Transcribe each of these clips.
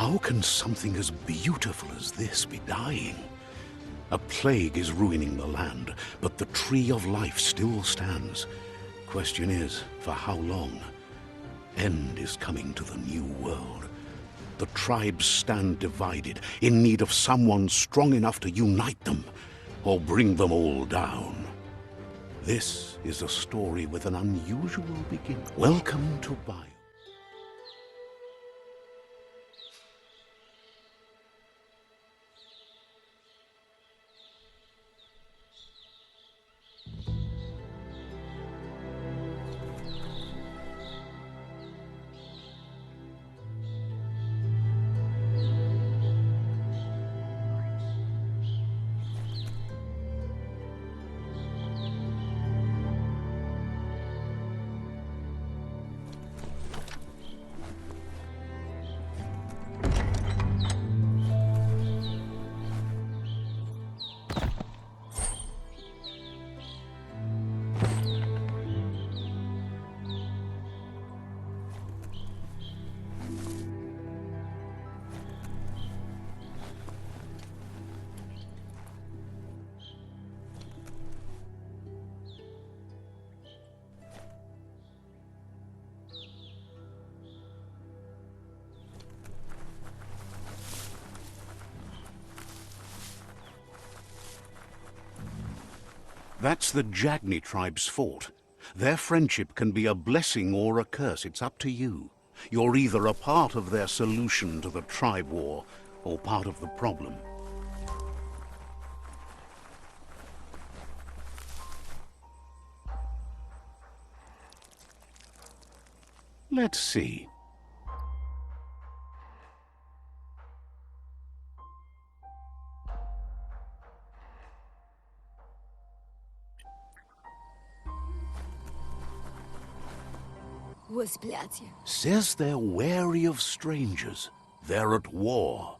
How can something as beautiful as this be dying? A plague is ruining the land, but the tree of life still stands. Question is, for how long? End is coming to the new world. The tribes stand divided, in need of someone strong enough to unite them, or bring them all down. This is a story with an unusual beginning. Welcome to Bio. That's the Jagni tribe's fort. Their friendship can be a blessing or a curse. It's up to you. You're either a part of their solution to the tribe war, or part of the problem. Let's see. Says they're wary of strangers. They're at war.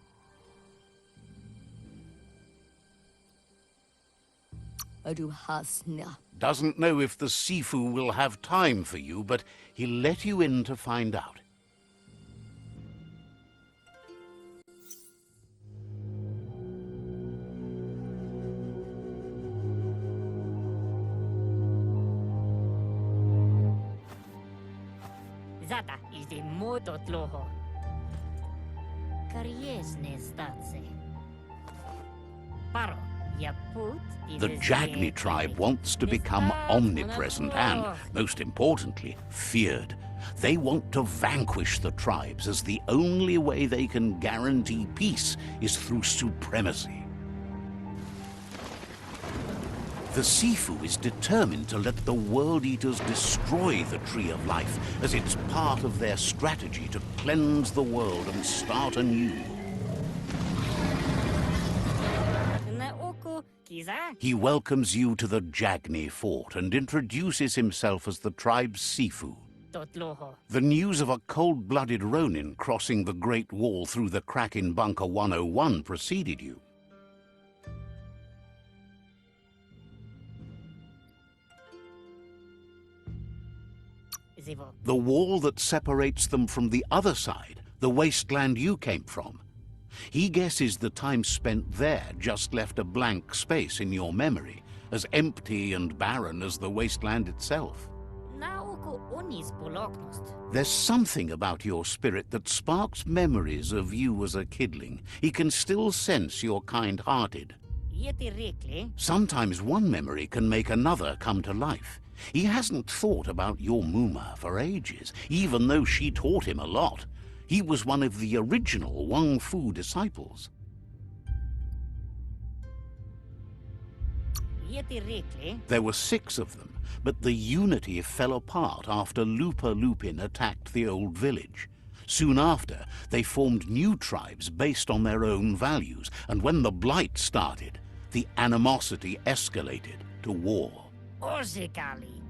Doesn't know if the Sifu will have time for you, but he'll let you in to find out. Zata is the moto tloho. Kariesne statse. Paro, yaput is The Jagni tribe wants to become omnipresent and, most importantly, feared. They want to vanquish the tribes, as the only way they can guarantee peace is through supremacy. The Sifu is determined to let the World Eaters destroy the Tree of Life, as it's part of their strategy to cleanse the world and start anew. He welcomes you to the Jagni fort and introduces himself as the tribe's Sifu. The news of a cold-blooded Ronin crossing the Great Wall through the crack in Bunker 101 preceded you. The wall that separates them from the other side, the wasteland you came from. He guesses the time spent there just left a blank space in your memory, as empty and barren as the wasteland itself. There's something about your spirit that sparks memories of you as a kidling. He can still sense you're kind-hearted. Sometimes one memory can make another come to life. He hasn't thought about your Muma for ages, even though she taught him a lot. He was one of the original Wang Fu disciples. There were 6 of them, but the unity fell apart after Lupa Lupin attacked the old village. Soon after, they formed new tribes based on their own values, and when the Blight started, the animosity escalated to war.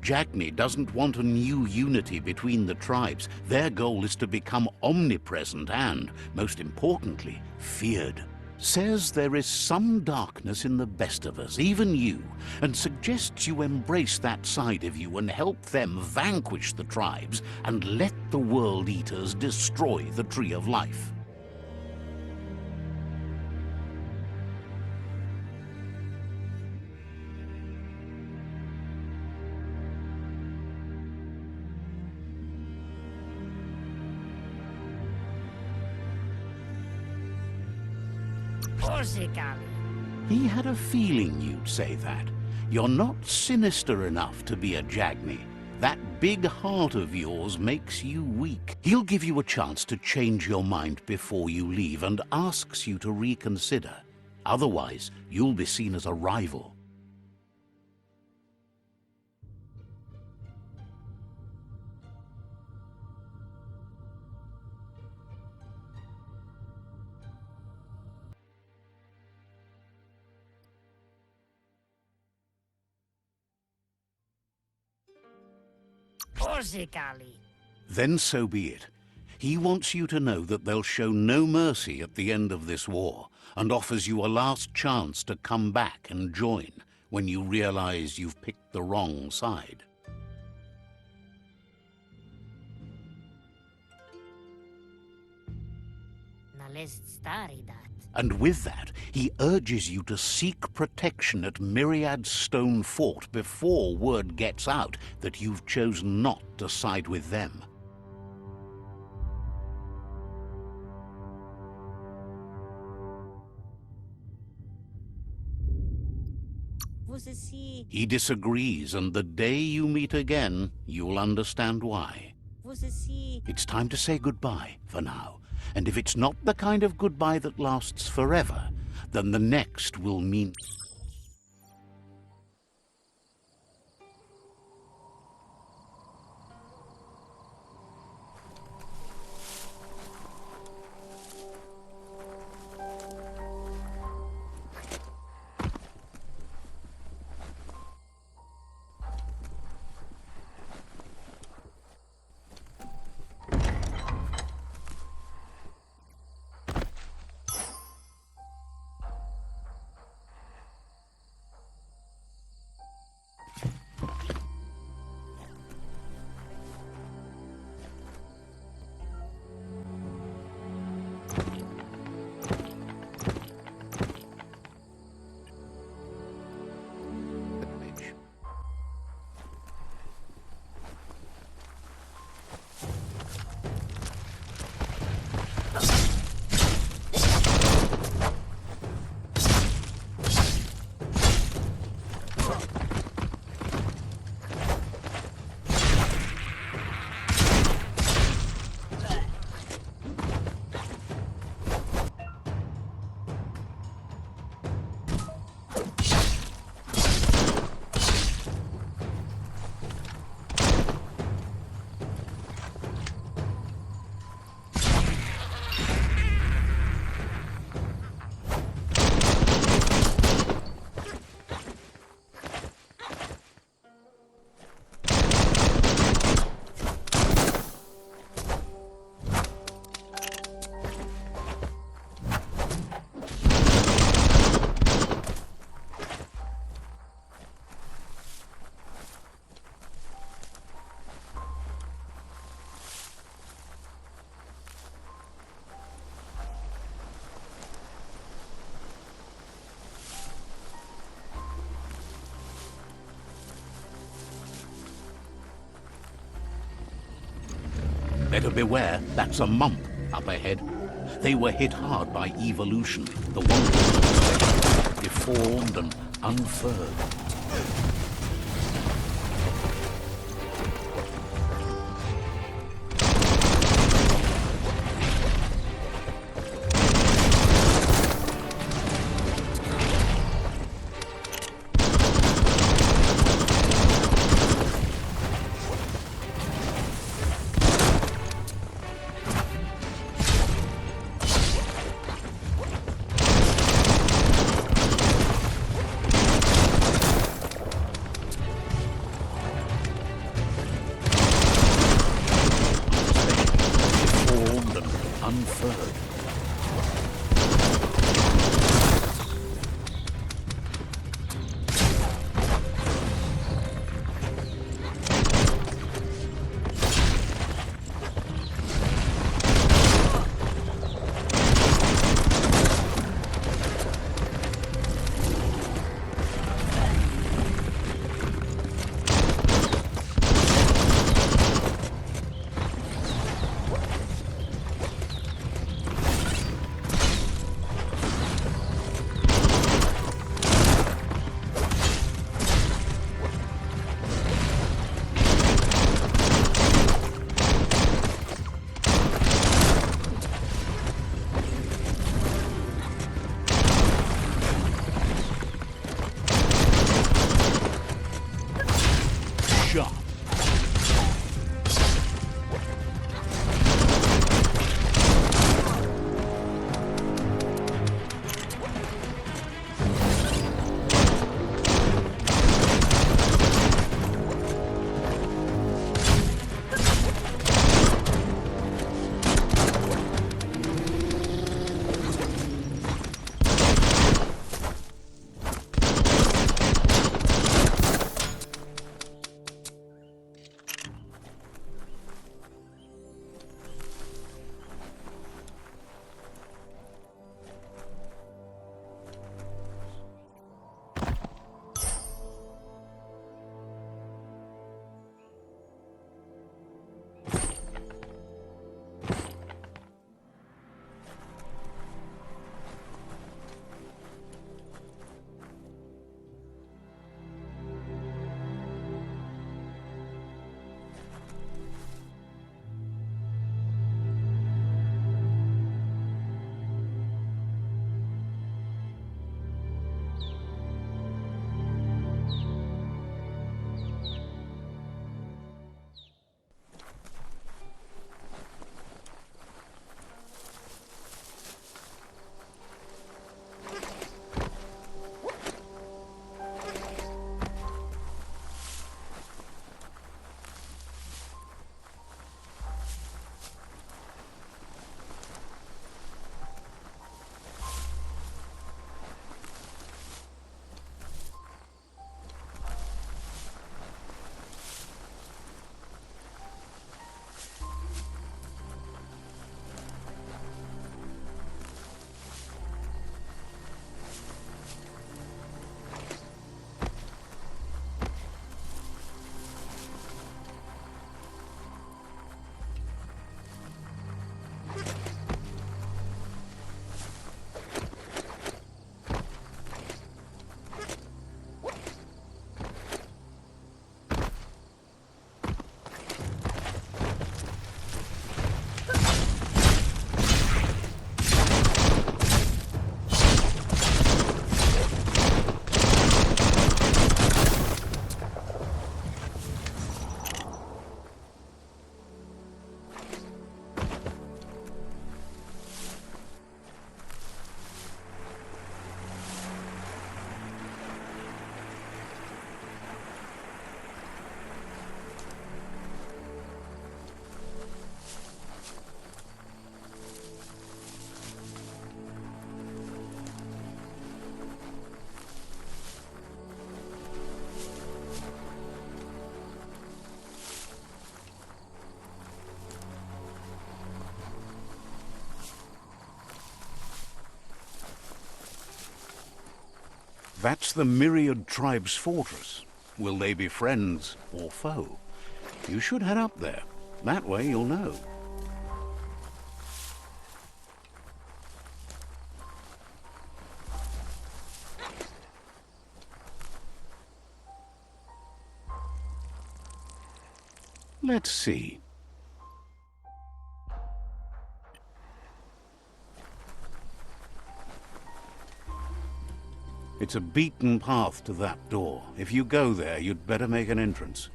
Jagni doesn't want a new unity between the tribes. Their goal is to become omnipresent and, most importantly, feared. Says there is some darkness in the best of us, even you, and suggests you embrace that side of you and help them vanquish the tribes and let the World Eaters destroy the Tree of Life. Basically. He had a feeling you'd say that. You're not sinister enough to be a Jagni. That big heart of yours makes you weak. He'll give you a chance to change your mind before you leave and asks you to reconsider. Otherwise, you'll be seen as a rival. Basically. Then so be it. He wants you to know that they'll show no mercy at the end of this war, and offers you a last chance to come back and join when you realize you've picked the wrong side. Now let's study that. And with that, he urges you to seek protection at Myriad Stone Fort before word gets out that you've chosen not to side with them. He disagrees, and the day you meet again, you'll understand why. It's time to say goodbye for now. And if it's not the kind of goodbye that lasts forever, then the next will mean... Better beware, that's a mump up ahead. They were hit hard by evolution. The wonders deformed and unfurled. That's the Myriad Tribe's fortress. Will they be friends or foe? You should head up there. That way you'll know. Let's see. It's a beaten path to that door. If you go there, you'd better make an entrance.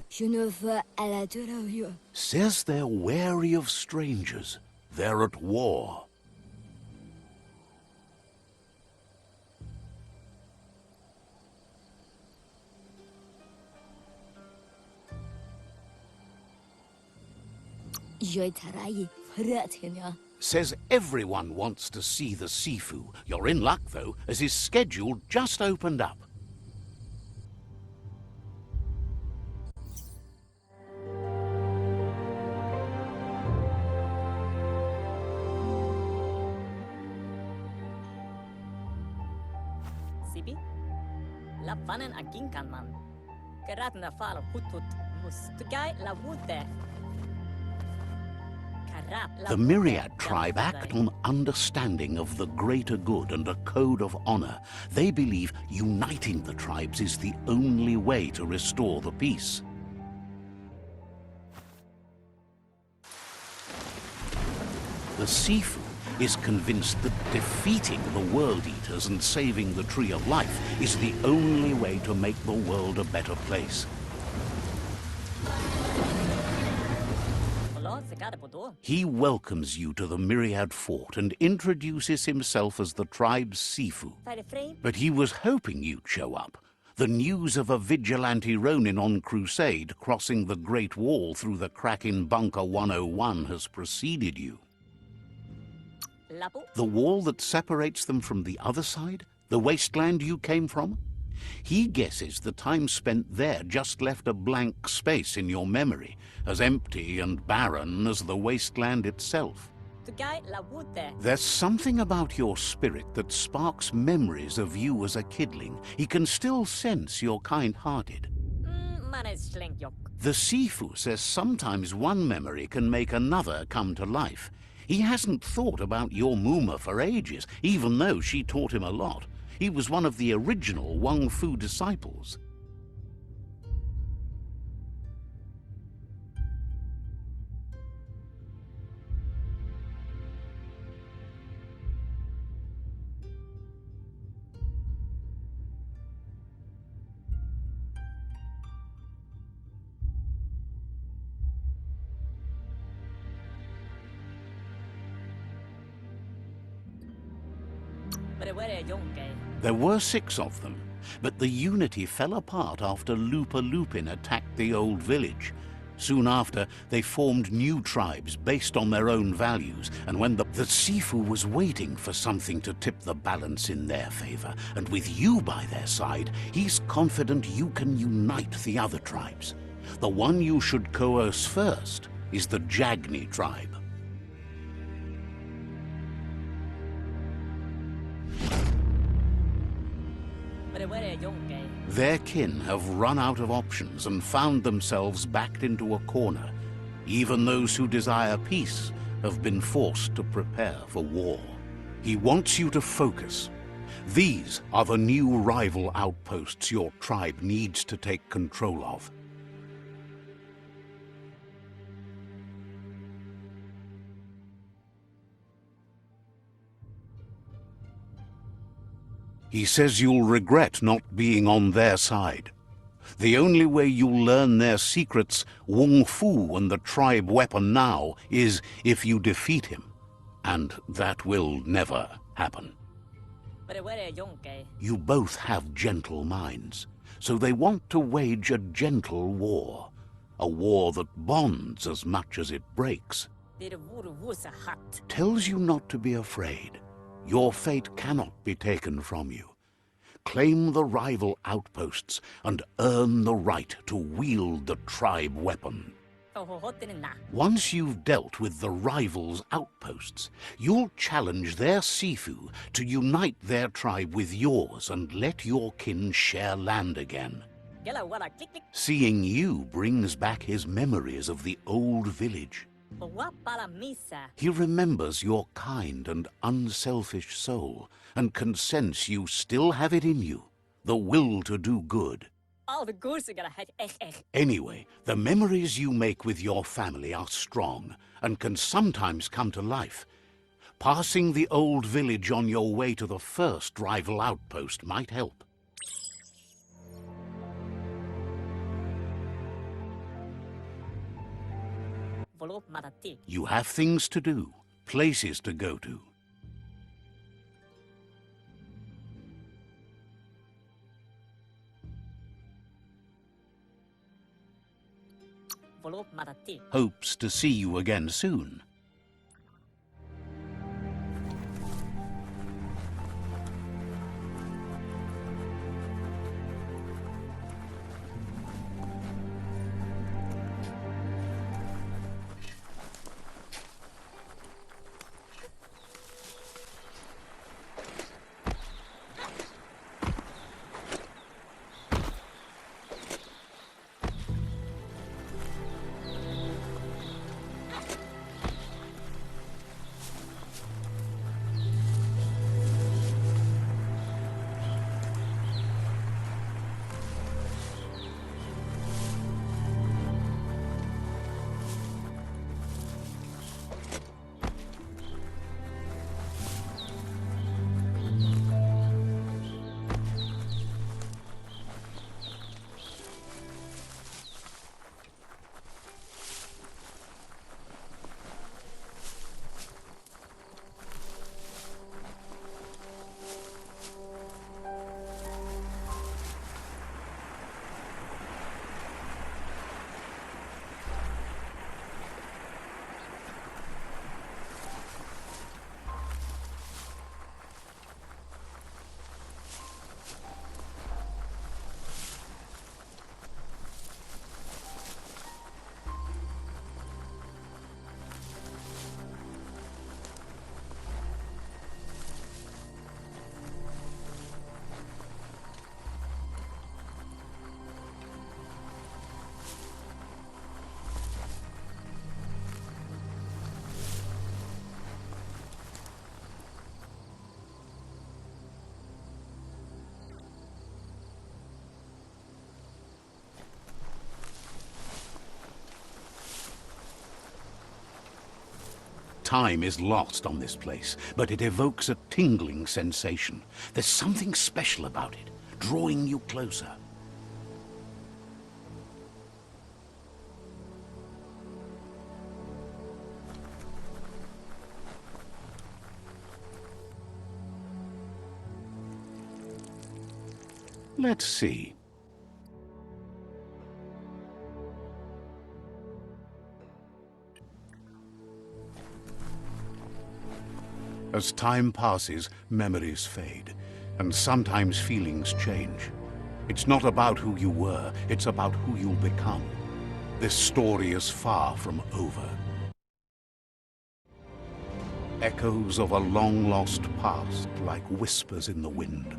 Je ne veux à la terre. Says they're wary of strangers. They're at war. Je travaille pratiquement. Says everyone wants to see the Sifu. You're in luck, though, as his schedule just opened up. Sibi? La vanen aginkan man. Geratna fal hutut mus. Tugai la wute. The Myriad tribe act on understanding of the greater good and a code of honor. They believe uniting the tribes is the only way to restore the peace. The Sifu is convinced that defeating the World Eaters and saving the Tree of Life is the only way to make the world a better place. He welcomes you to the Myriad Fort and introduces himself as the tribe's Sifu. But he was hoping you'd show up. The news of a vigilante Ronin on crusade crossing the Great Wall through the crack in Bunker 101 has preceded you. The wall that separates them from the other side? The wasteland you came from? He guesses the time spent there just left a blank space in your memory, as empty and barren as the wasteland itself. There's something about your spirit that sparks memories of you as a kidling. He can still sense you're kind-hearted. The Sifu says sometimes one memory can make another come to life. He hasn't thought about your Muma for ages, even though she taught him a lot. He was one of the original Wang Fu disciples. There were 6 of them, but the unity fell apart after Lupa Lupin attacked the old village. Soon after, they formed new tribes based on their own values, and when the Sifu was waiting for something to tip the balance in their favor, and with you by their side, he's confident you can unite the other tribes. The one you should coerce first is the Jagni tribe. Their kin have run out of options and found themselves backed into a corner. Even those who desire peace have been forced to prepare for war. He wants you to focus. These are the new rival outposts your tribe needs to take control of. He says you'll regret not being on their side. The only way you'll learn their secrets, Wung Fu and the tribe weapon now, is if you defeat him. And that will never happen. You both have gentle minds, so they want to wage a gentle war. A war that bonds as much as it breaks. Tells you not to be afraid. Your fate cannot be taken from you. Claim the rival outposts and earn the right to wield the tribe weapon. Tohohotinna. Once you've dealt with the rivals' outposts, you'll challenge their Sifu to unite their tribe with yours and let your kin share land again. Gela wala click click. Seeing you brings back his memories of the old village. Wa para misa. He remembers your kind and unselfish soul and can sense you still have it in you, the will to do good. All the goose gonna het echt. Anyway, the memories you make with your family are strong and can sometimes come to life. Passing the old village on your way to the first rival outpost might help. Volop matati. You have things to do, places to go to. Volop matati. Hopes to see you again soon. Time is lost on this place, but it evokes a tingling sensation. There's something special about it, drawing you closer. Let's see. As time passes, memories fade, and sometimes feelings change. It's not about who you were, it's about who you'll become. This story is far from over. Echoes of a long-lost past, like whispers in the wind.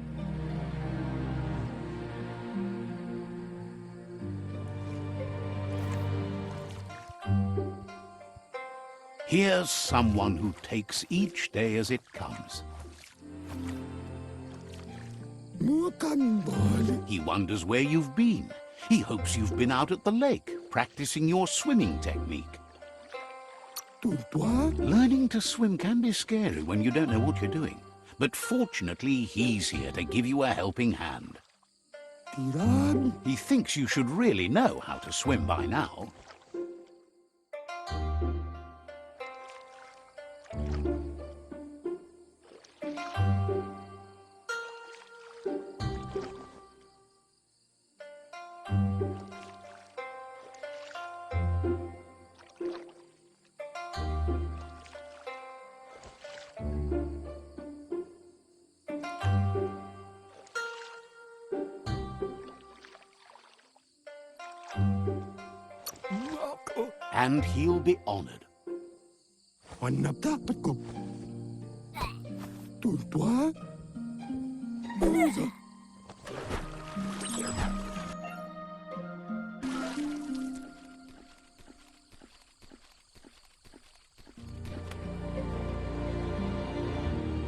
Here's someone who takes each day as it comes. He wonders where you've been. He hopes you've been out at the lake, practicing your swimming technique. Learning to swim can be scary when you don't know what you're doing. But fortunately, he's here to give you a helping hand. He thinks you should really know how to swim by now. and he'll be honored. Annap dapat ko. Tultua? Musa.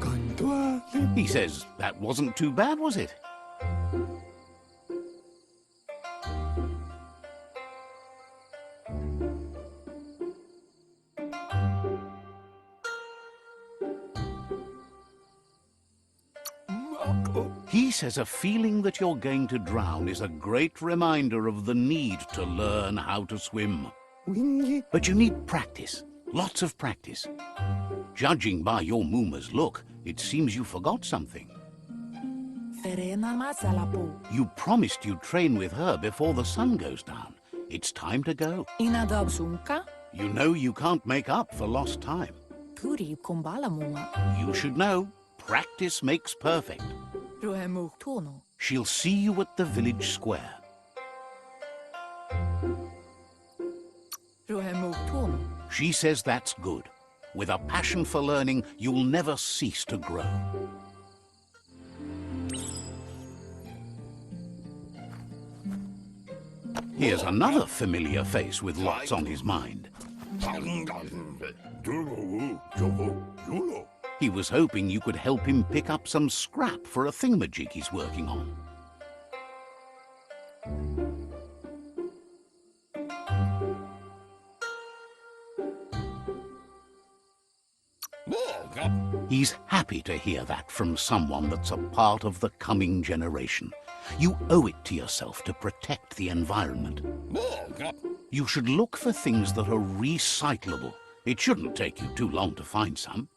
Kantua? He says that wasn't too bad, was it? He says a feeling that you're going to drown is a great reminder of the need to learn how to swim. Wingi. But you need practice, lots of practice. Judging by your Mooma's look, it seems you forgot something. Ferena masalapo. You promised you'd train with her before the sun goes down. It's time to go. Inadab sunka? You know you can't make up for lost time. Turi kumbala muma. You should know, practice makes perfect. Ruhemu tono. She'll see you at the village square. Ruhemu tono. She says that's good. With a passion for learning, you'll never cease to grow. Here's another familiar face with lots on his mind. He was hoping you could help him pick up some scrap for a thingamajig he's working on. He's happy to hear that from someone that's a part of the coming generation. You owe it to yourself to protect the environment. You should look for things that are recyclable. It shouldn't take you too long to find some.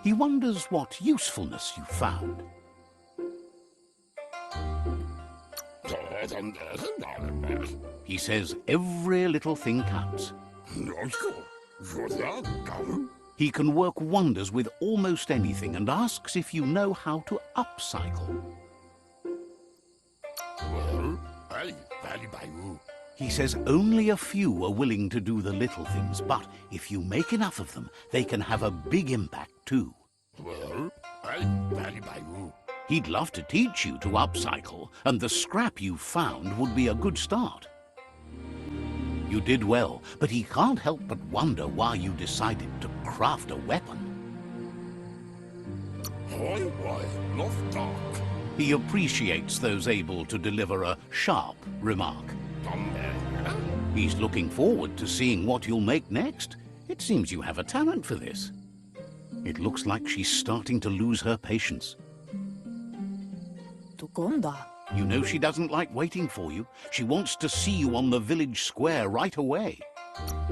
He wonders what usefulness you found. He says every little thing counts. He can work wonders with almost anything and asks if you know how to upcycle. He says only a few are willing to do the little things, but if you make enough of them, they can have a big impact too. He'd love to teach you to upcycle, and the scrap you found would be a good start. You did well, but he can't help but wonder why you decided to craft a weapon. He appreciates those able to deliver a sharp remark. He's looking forward to seeing what you'll make next. It seems you have a talent for this. It looks like she's starting to lose her patience. Tukonda. You know she doesn't like waiting for you. She wants to see you on the village square right away.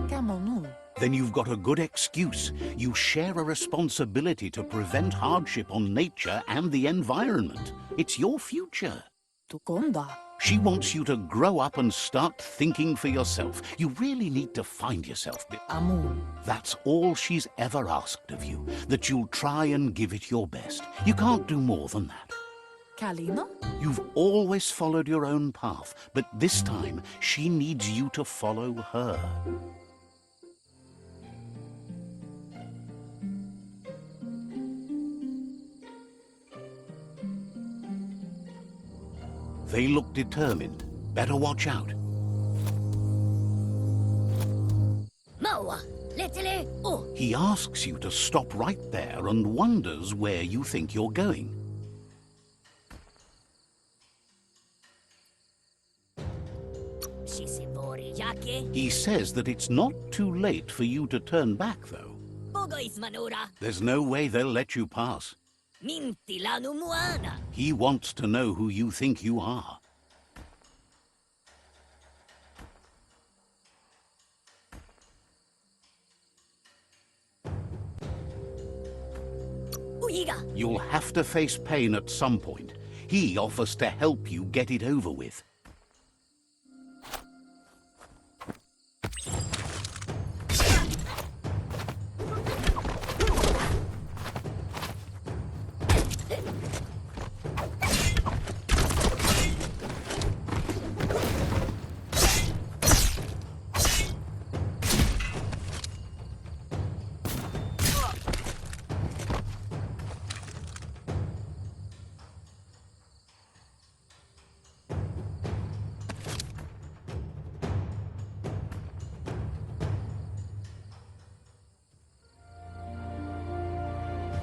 Kamonu. Then you've got a good excuse. You share a responsibility to prevent hardship on nature and the environment. It's your future. Tukonda. She wants you to grow up and start thinking for yourself. You really need to find yourself. Amun. That's all she's ever asked of you, that you'll try and give it your best. You can't do more than that. Kalino? You've always followed your own path, but this time she needs you to follow her. They look determined. Better watch out. Moa, Letele! Oh! He asks you to stop right there and wonders where you think you're going. Shisibori Yake! He says that it's not too late for you to turn back, though. Bogois Manura! There's no way they'll let you pass. Mintilanu Muana! He wants to know who you think you are. Uiga! You'll have to face pain at some point. He offers to help you get it over with.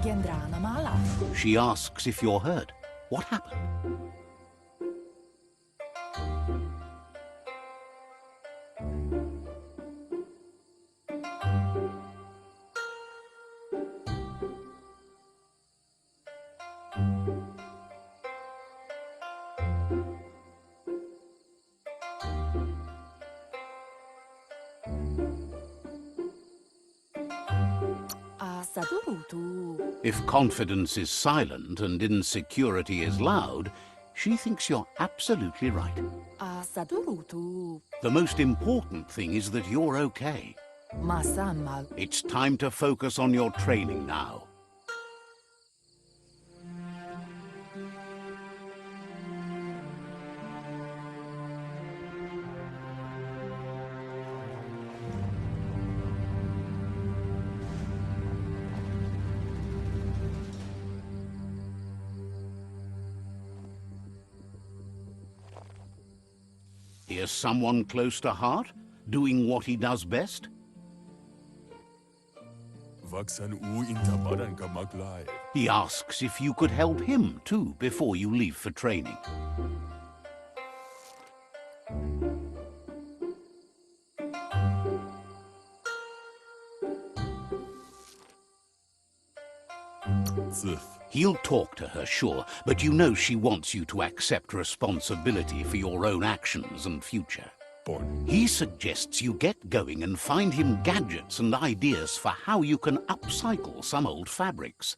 Gendrana mala. She asks if you're hurt. What happened? Sadurutu. If confidence is silent and insecurity is loud, she thinks you're absolutely right. Sadurutu. The most important thing is that you're okay. Masama. It's time to focus on your training now. Here's someone close to heart, doing what he does best. Vaksan u intabaran ka maglay. He asks if you could help him too before you leave for training. Zif. He'll talk to her, sure, but you know she wants you to accept responsibility for your own actions and future. Bon. He suggests you get going and find him gadgets and ideas for how you can upcycle some old fabrics.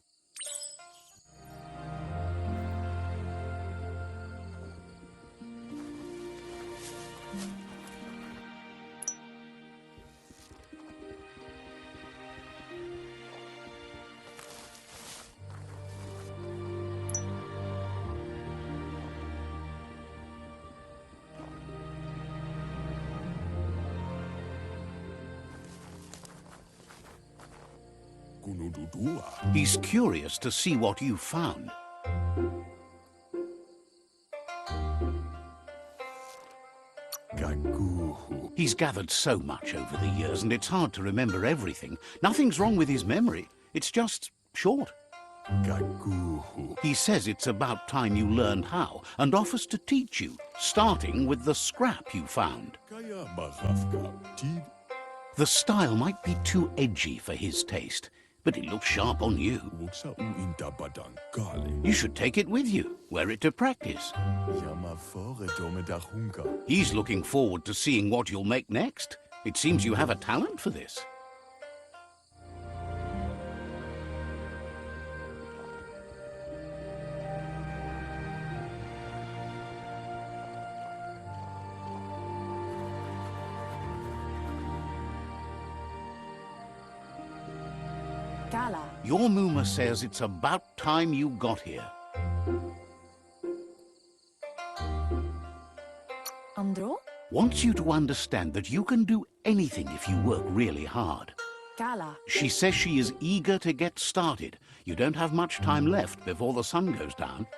Kunududua. He's curious to see what you've found. Gaguhu. He's gathered so much over the years, and it's hard to remember everything. Nothing's wrong with his memory. It's just short. Gaguhu. He says it's about time you learned how, and offers to teach you, starting with the scrap you found. Kaya marafka. Tid. The style might be too edgy for his taste, but it looks sharp on you. Wuksa u intabadan kali. You should take it with you, wear it to practice. Yama fore domedahunka. He's looking forward to seeing what you'll make next. It seems you have a talent for this. Kala. Your Muma says it's about time you got here. Andro. Wants you to understand that you can do anything if you work really hard. Kala. She says she is eager to get started. You don't have much time left before the sun goes down.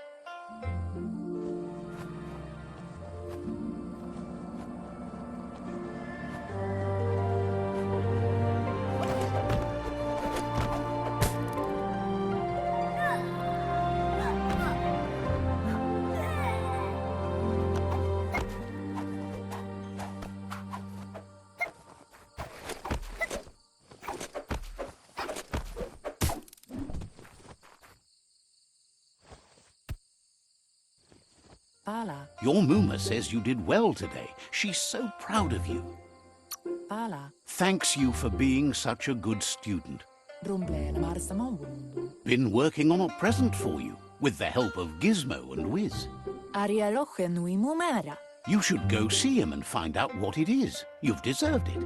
Kala. Your Muma says you did well today. She's so proud of you. Kala. Thanks you for being such a good student. Rumble la marsa mawundu. Been working on a present for you, with the help of Gizmo and Wiz. Aria roche nui mumera. You should go see him and find out what it is. You've deserved it.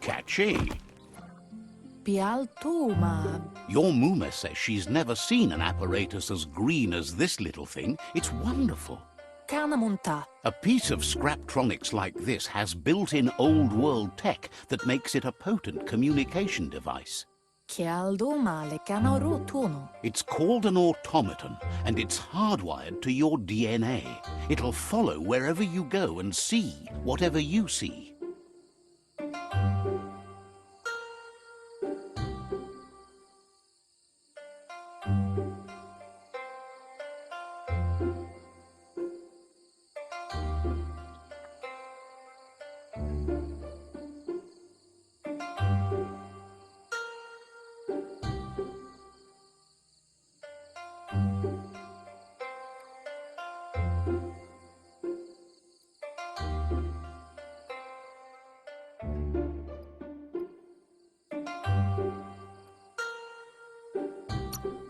Catchy. Pialtuma. Your Muma says she's never seen an apparatus as green as this little thing. It's wonderful. Canamunta. A piece of Scraptronics like this has built-in old-world tech that makes it a potent communication device. Chialduma le canaru tunu. It's called an automaton, and it's hardwired to your DNA. It'll follow wherever you go and see whatever you see.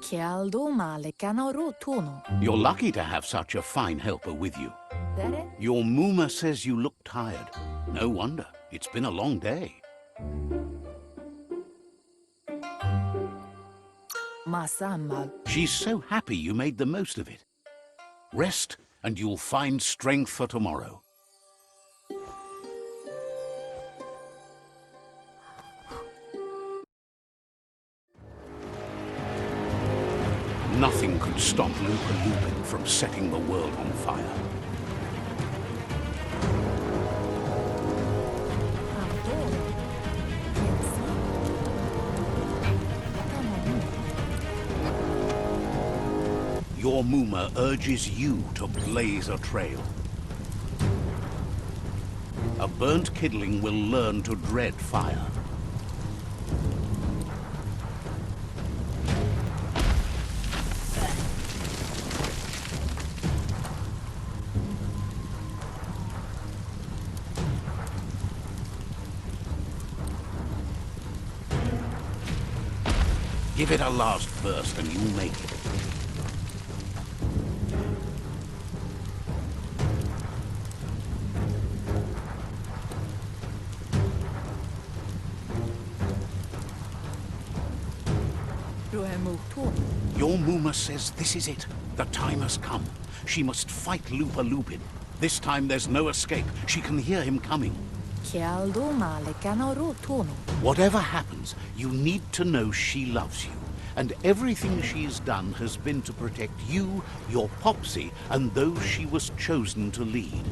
Chialduma le canaru tunu. You're lucky to have such a fine helper with you. Dere? Your Muma says you look tired. No wonder. It's been a long day. Masammal. She's so happy you made the most of it. Rest, and you'll find strength for tomorrow. Nothing could stop Lupa Lupin from setting the world on fire. Adoro. Piensa. Canamunta. Your Muma urges you to blaze a trail. A burnt kidling will learn to dread fire. Give it a last burst and you'll make it. Ruemu tunu. Your Muma says this is it. The time has come. She must fight Lupa Lupin. This time there's no escape. She can hear him coming. Chialduma le canaru tunu. Whatever happens, you need to know she loves you. And everything she's done has been to protect you, your Popsy, and those she was chosen to lead.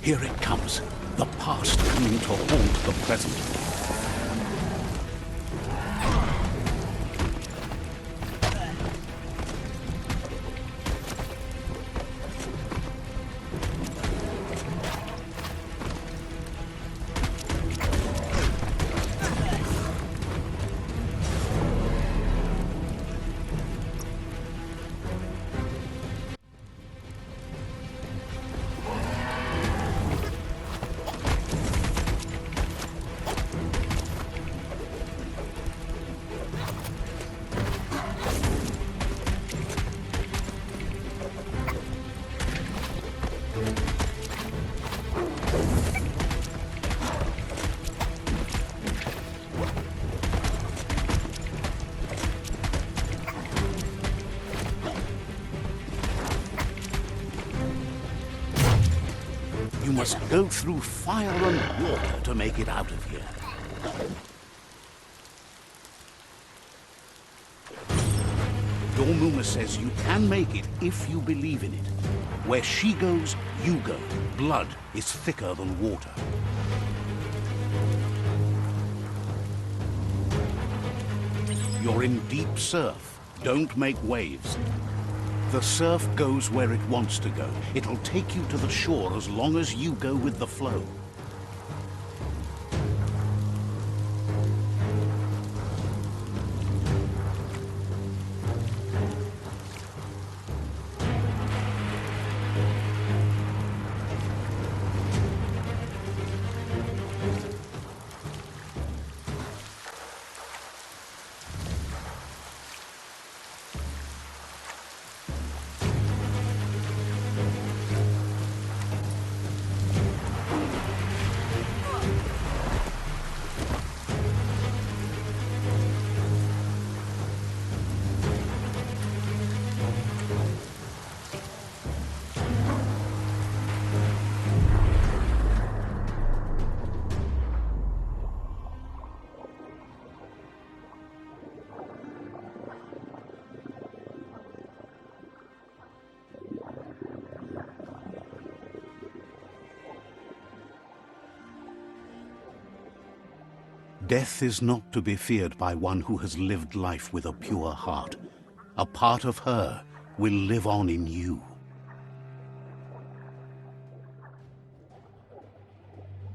Here it comes. The past coming to haunt the present. must go through fire and water to make it out of here. Dormuma says you can make it if you believe in it. Where she goes, you go. Blood is thicker than water. You're in deep surf. Don't make waves. The surf goes where it wants to go. It'll take you to the shore as long as you go with the flow. Death is not to be feared by one who has lived life with a pure heart. A part of her will live on in you.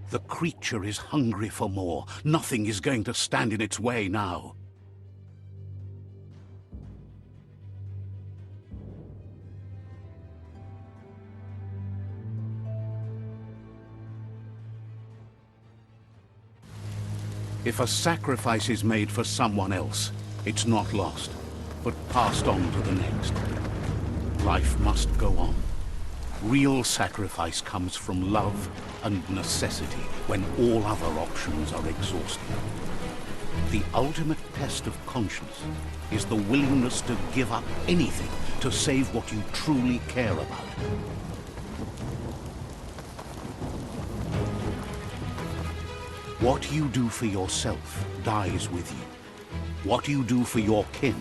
The creature is hungry for more. Nothing is going to stand in its way now. If a sacrifice is made for someone else, it's not lost, but passed on to the next. Life must go on. Real sacrifice comes from love and necessity when all other options are exhausted. The ultimate test of conscience is the willingness to give up anything to save what you truly care about. What you do for yourself dies with you. What you do for your kin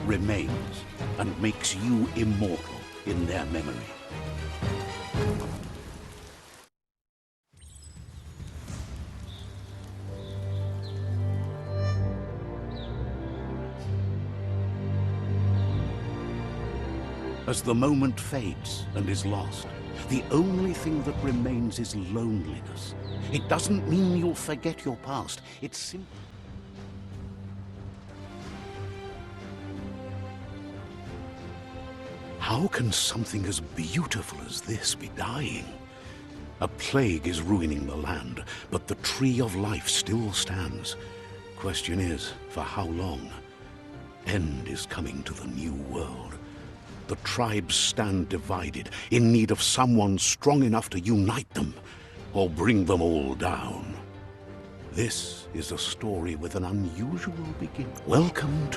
remains and makes you immortal in their memory. As the moment fades and is lost, the only thing that remains is loneliness. It doesn't mean you'll forget your past. It's simply... How can something as beautiful as this be dying? A plague is ruining the land, but the tree of life still stands. Question is, for how long? End is coming to the new world. The tribes stand divided, in need of someone strong enough to unite them, or bring them all down. This is a story with an unusual beginning. Welcome to